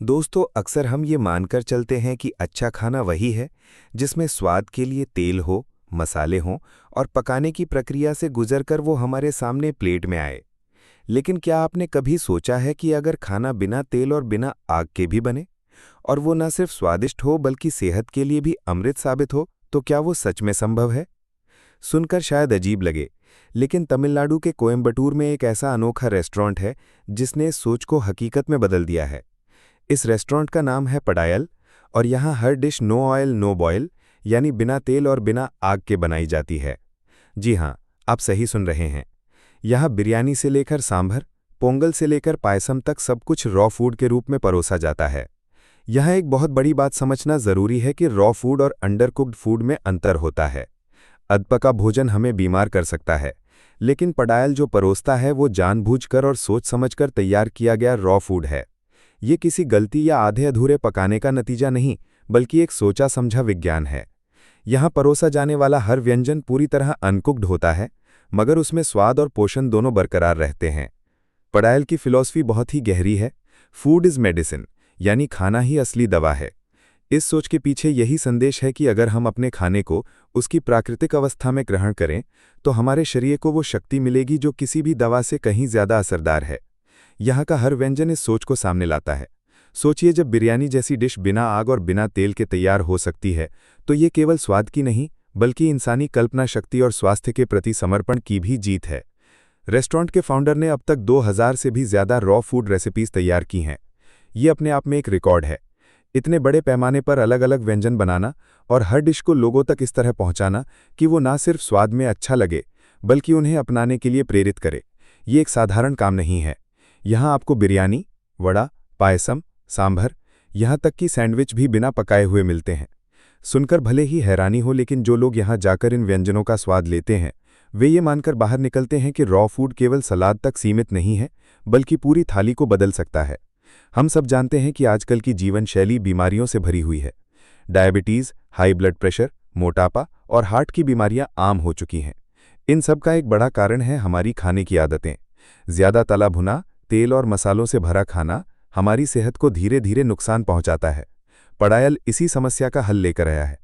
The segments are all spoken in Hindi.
दोस्तों, अक्सर हम ये मानकर चलते हैं कि अच्छा खाना वही है जिसमें स्वाद के लिए तेल हो, मसाले हों और पकाने की प्रक्रिया से गुजरकर वो हमारे सामने प्लेट में आए। लेकिन क्या आपने कभी सोचा है कि अगर खाना बिना तेल और बिना आग के भी बने और वो न सिर्फ स्वादिष्ट हो बल्कि सेहत के लिए भी अमृत साबित हो, तो क्या वो सच में संभव है? सुनकर शायद अजीब लगे, लेकिन तमिलनाडु के कोयम्बटूर में एक ऐसा अनोखा रेस्टोरेंट है जिसने इस सोच को हकीकत में बदल दिया है। इस रेस्टोरेंट का नाम है पडायल और यहाँ हर dish no oil no boil यानी बिना तेल और बिना आग के बनाई जाती है। जी हाँ, आप सही सुन रहे हैं। यहाँ बिरयानी से लेकर सांभर, पोंगल से लेकर पायसम तक सब कुछ रॉ फूड के रूप में परोसा जाता है। यहाँ एक बहुत बड़ी बात समझना जरूरी है कि रॉ फूड और अंडर कुक्ड फूड में अंतर होता है। अधपका भोजन हमें बीमार कर सकता है, लेकिन पडायल जो परोसता है वो जानबूझकर और सोच समझकर तैयार किया गया रॉ फूड है। ये किसी गलती या आधे अधूरे पकाने का नतीजा नहीं, बल्कि एक सोचा समझा विज्ञान है। यहाँ परोसा जाने वाला हर व्यंजन पूरी तरह अनकुक्ड होता है, मगर उसमें स्वाद और पोषण दोनों बरकरार रहते हैं। पडायल की फिलॉसफी बहुत ही गहरी है। फूड इज मेडिसिन, यानी खाना ही असली दवा है। इस सोच के पीछे यही संदेश है कि अगर हम अपने खाने को उसकी प्राकृतिक अवस्था में ग्रहण करें, तो हमारे शरीर को वो शक्ति मिलेगी जो किसी भी दवा से कहीं ज्यादा असरदार है। यहाँ का हर व्यंजन इस सोच को सामने लाता है। सोचिए, जब बिरयानी जैसी डिश बिना आग और बिना तेल के तैयार हो सकती है, तो ये केवल स्वाद की नहीं, बल्कि इंसानी कल्पना शक्ति और स्वास्थ्य के प्रति समर्पण की भी जीत है। रेस्टोरेंट के फाउंडर ने अब तक 2000 से भी ज्यादा रॉ फूड रेसिपीज तैयार की हैं। ये अपने आप में एक रिकॉर्ड है। इतने बड़े पैमाने पर अलग अलग व्यंजन बनाना और हर डिश को लोगों तक इस तरह पहुंचाना कि वो ना सिर्फ स्वाद में अच्छा लगे, बल्कि उन्हें अपनाने के लिए प्रेरित करे, ये एक साधारण काम नहीं है। यहाँ आपको बिरयानी, वड़ा, पायसम, सांभर, यहाँ तक कि सैंडविच भी बिना पकाए हुए मिलते हैं। सुनकर भले ही हैरानी हो, लेकिन जो लोग यहाँ जाकर इन व्यंजनों का स्वाद लेते हैं, वे ये मानकर बाहर निकलते हैं कि रॉ फूड केवल सलाद तक सीमित नहीं है, बल्कि पूरी थाली को बदल सकता है। हम सब जानते हैं कि आजकल की जीवन शैली बीमारियों से भरी हुई है। डायबिटीज, हाई ब्लड प्रेशर, मोटापा और हार्ट की बीमारियां आम हो चुकी हैं। इन सब का एक बड़ा कारण है हमारी खाने की आदतें। ज्यादा तला भुना, तेल और मसालों से भरा खाना हमारी सेहत को धीरे धीरे नुकसान पहुंचाता है। पडायल इसी समस्या का हल लेकर आया है।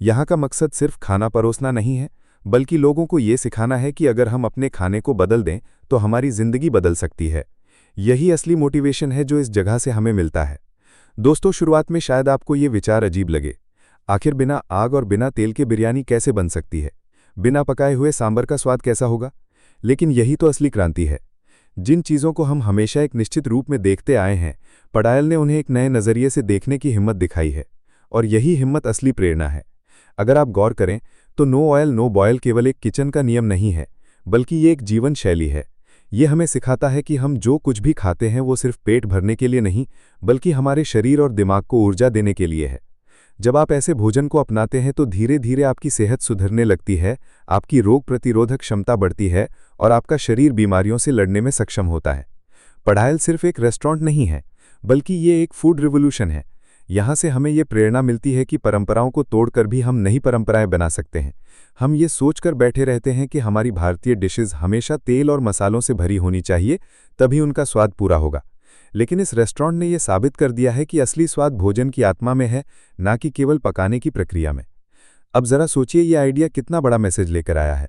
यहाँ का मकसद सिर्फ खाना परोसना नहीं है, बल्कि लोगों को ये सिखाना है कि अगर हम अपने खाने को बदल दें, तो हमारी जिंदगी बदल सकती है। यही असली मोटिवेशन है जो इस जगह से हमें मिलता है। दोस्तों, शुरुआत में शायद आपको ये विचार अजीब लगे। आखिर बिना आग और बिना तेल के बिरयानी कैसे बन सकती है? बिना पकाए हुए सांबर का स्वाद कैसा होगा? लेकिन यही तो असली क्रांति है। जिन चीज़ों को हम हमेशा एक निश्चित रूप में देखते आए हैं, पडायल ने उन्हें एक नए नज़रिए से देखने की हिम्मत दिखाई है। और यही हिम्मत असली प्रेरणा है। अगर आप गौर करें, तो नो ऑयल नो बॉयल केवल एक किचन का नियम नहीं है, बल्कि ये एक जीवन शैली है। ये हमें सिखाता है कि हम जो कुछ भी खाते हैं वो सिर्फ पेट भरने के लिए नहीं, बल्कि हमारे शरीर और दिमाग को ऊर्जा देने के लिए है। जब आप ऐसे भोजन को अपनाते हैं, तो धीरे धीरे आपकी सेहत सुधरने लगती है, आपकी रोग प्रतिरोधक क्षमता बढ़ती है और आपका शरीर बीमारियों से लड़ने में सक्षम होता है। पडायल सिर्फ एक रेस्टोरेंट नहीं है, बल्कि ये एक फूड रिवॉल्यूशन है। यहाँ से हमें ये प्रेरणा मिलती है कि परंपराओं को तोड़कर भी हम नई परंपराएं बना सकते हैं। हम ये सोचकर बैठे रहते हैं कि हमारी भारतीय डिशेज हमेशा तेल और मसालों से भरी होनी चाहिए, तभी उनका स्वाद पूरा होगा। लेकिन इस रेस्टोरेंट ने यह साबित कर दिया है कि असली स्वाद भोजन की आत्मा में है, ना कि केवल पकाने की प्रक्रिया में। अब जरा सोचिए, ये आइडिया कितना बड़ा मैसेज लेकर आया है।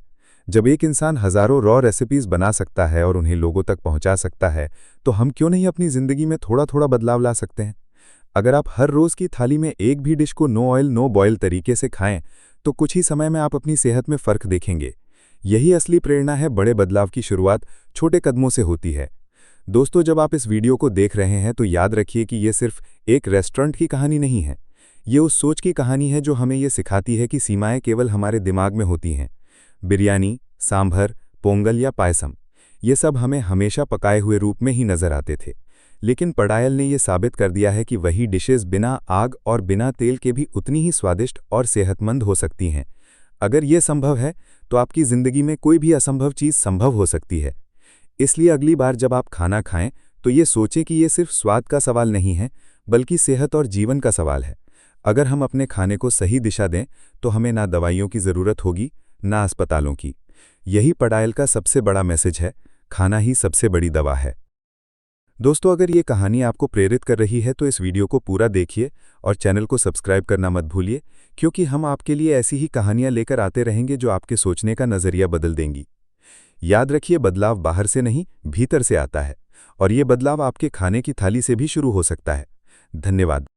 जब एक इंसान हजारों रॉ रेसिपीज बना सकता है और उन्हें लोगों तक पहुंचा सकता है, तो हम क्यों नहीं अपनी जिंदगी में थोड़ा थोड़ा बदलाव ला सकते हैं? अगर आप हर रोज की थाली में एक भी डिश को नो ऑयल नो बॉयल तरीके से खाएं, तो कुछ ही समय में आप अपनी सेहत में फर्क देखेंगे। यही असली प्रेरणा है। बड़े बदलाव की शुरुआत छोटे कदमों से होती है। दोस्तों, जब आप इस वीडियो को देख रहे हैं, तो याद रखिए कि ये सिर्फ एक रेस्टोरेंट की कहानी नहीं है। ये उस सोच की कहानी है जो हमें ये सिखाती है कि सीमाएं केवल हमारे दिमाग में होती हैं। बिरयानी, सांभर, पोंगल या पायसम, ये सब हमें हमेशा पकाए हुए रूप में ही नजर आते थे। लेकिन पडायल ने यह साबित कर दिया है कि वही डिशेस बिना आग और बिना तेल के भी उतनी ही स्वादिष्ट और सेहतमंद हो सकती हैं। अगर ये संभव है, तो आपकी जिंदगी में कोई भी असंभव चीज संभव हो सकती है। इसलिए अगली बार जब आप खाना खाएं, तो ये सोचें कि ये सिर्फ स्वाद का सवाल नहीं है, बल्कि सेहत और जीवन का सवाल है। अगर हम अपने खाने को सही दिशा दें, तो हमें ना दवाइयों की जरूरत होगी, ना अस्पतालों की। यही पडायल का सबसे बड़ा मैसेज है। खाना ही सबसे बड़ी दवा है। दोस्तों, अगर ये कहानी आपको प्रेरित कर रही है तो इस वीडियो को पूरा देखिए और चैनल को सब्सक्राइब करना मत भूलिए, क्योंकि हम आपके लिए ऐसी ही कहानियां लेकर आते रहेंगे जो आपके सोचने का नज़रिया बदल देंगी। याद रखिए, बदलाव बाहर से नहीं, भीतर से आता है, और ये बदलाव आपके खाने की थाली से भी शुरू हो सकता है। धन्यवाद।